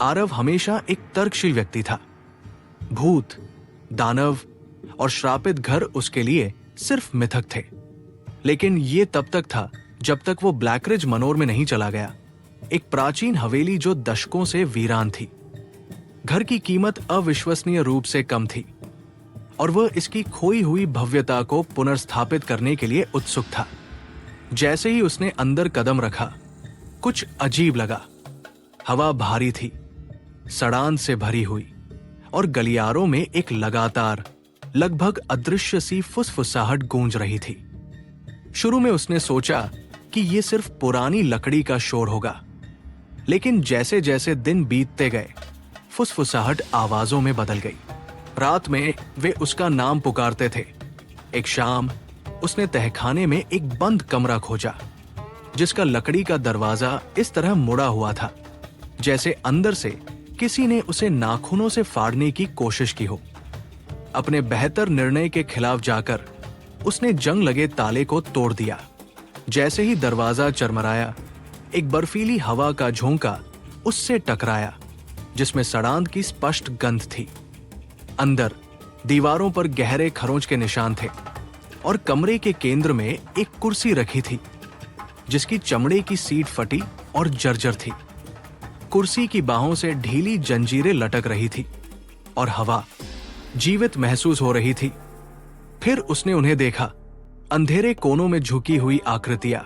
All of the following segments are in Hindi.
आरव हमेशा एक तर्कशील व्यक्ति था। भूत, दानव और श्रापित घर उसके लिए सिर्फ मिथक थे। लेकिन ये तब तक था जब तक वो ब्लैकरिज मनोर में नहीं चला गया, एक प्राचीन हवेली जो दशकों से वीरान थी। घर की कीमत अविश्वसनीय रूप से कम थी और वह इसकी खोई हुई भव्यता को पुनर्स्थापित करने के लिए उत्सुक था। जैसे ही उसने अंदर कदम रखा, कुछ अजीब लगा। हवा भारी थी, सड़ान से भरी हुई, और गलियारों में एक लगातार, लगभग अदृश्य सी फुसफुसाहट गूंज रही थी। शुरू में उसने सोचा कि यह सिर्फ पुरानी लकड़ी का शोर होगा, लेकिन जैसे जैसे दिन बीतते गए, फुसफुसाहट आवाजों में बदल गई। रात में वे उसका नाम पुकारते थे। एक शाम उसने तहखाने में एक बंद कमरा खोजा, जिसका लकड़ी का दरवाजा इस तरह मुड़ा हुआ था जैसे अंदर से किसी ने उसे नाखूनों से फाड़ने की कोशिश की हो। अपने बेहतर निर्णय के खिलाफ जाकर उसने जंग लगे ताले को तोड़ दिया। जैसे ही दरवाजा चरमराया, एक बर्फीली हवा का झोंका उससे टकराया, जिसमें सड़ांध की स्पष्ट गंध थी। अंदर दीवारों पर गहरे खरोंच के निशान थे और कमरे के केंद्र में एक कुर्सी रखी थी, जिसकी चमड़े की सीट फटी और जर्जर थी। कुर्सी की बाहों से ढीली जंजीरें लटक रही थी और हवा जीवित महसूस हो रही थी। फिर उसने उन्हें देखा, अंधेरे कोनों में झुकी हुई आकृतियां।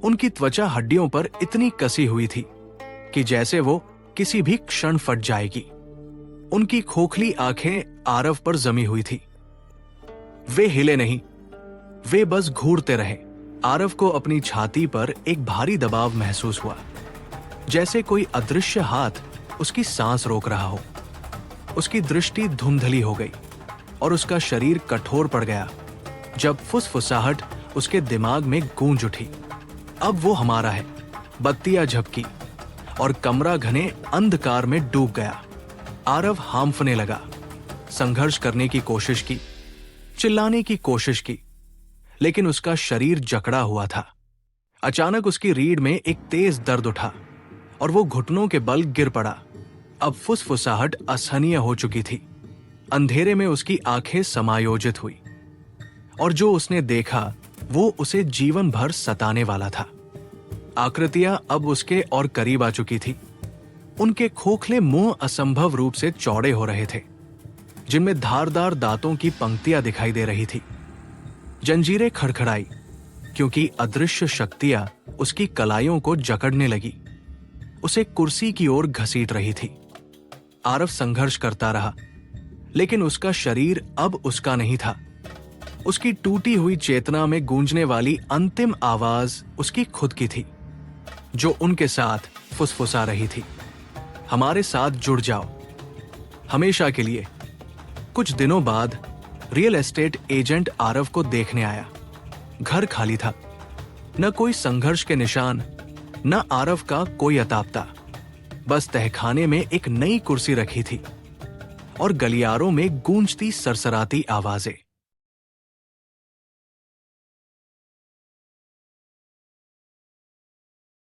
उनकी त्वचा हड्डियों पर इतनी कसी हुई थी कि जैसे वो किसी भी क्षण फट जाएगी। उनकी खोखली आंखें आरव पर जमी हुई थी। वे हिले नहीं, वे बस घूरते रहे। आरव को अपनी छाती पर एक भारी दबाव महसूस हुआ, जैसे कोई अदृश्य हाथ उसकी सांस रोक रहा हो। उसकी दृष्टि धुंधली हो गई और उसका शरीर कठोर पड़ गया जब फुसफुसाहट उसके दिमाग में गूंज उठी। अब वो हमारा है। बत्तियां झपकी और कमरा घने अंधकार में डूब गया। आरव हांफने लगा, संघर्ष करने की कोशिश की, चिल्लाने की कोशिश की, लेकिन उसका शरीर जकड़ा हुआ था। अचानक उसकी रीढ़ में एक तेज दर्द उठा और वो घुटनों के बल गिर पड़ा। अब फुसफुसाहट असहनीय हो चुकी थी। अंधेरे में उसकी आंखें समायोजित हुई और जो उसने देखा वो उसे जीवन भर सताने वाला था। आकृतियां अब उसके और करीब आ चुकी थी। उनके खोखले मुंह असंभव रूप से चौड़े हो रहे थे, जिनमें धारदार दांतों की पंक्तियां दिखाई दे रही थी। जंजीरें खड़खड़ाई क्योंकि अदृश्य शक्तियां उसकी कलाइयों को जकड़ने लगी, उसे कुर्सी की ओर घसीट रही थी। आरव संघर्ष करता रहा, लेकिन उसका शरीर अब उसका नहीं था। उसकी टूटी हुई चेतना में गूंजने वाली अंतिम आवाज उसकी खुद की थी, जो उनके साथ फुसफुसा रही थी, हमारे साथ जुड़ जाओ, हमेशा के लिए। कुछ दिनों बाद रियल एस्टेट एजेंट आरव को देखने आया। घर खाली था, न कोई संघर्ष के निशान, न आरव का कोई अतापता। बस तहखाने में एक नई कुर्सी रखी थी और गलियारों में गूंजती सरसराती आवाजें।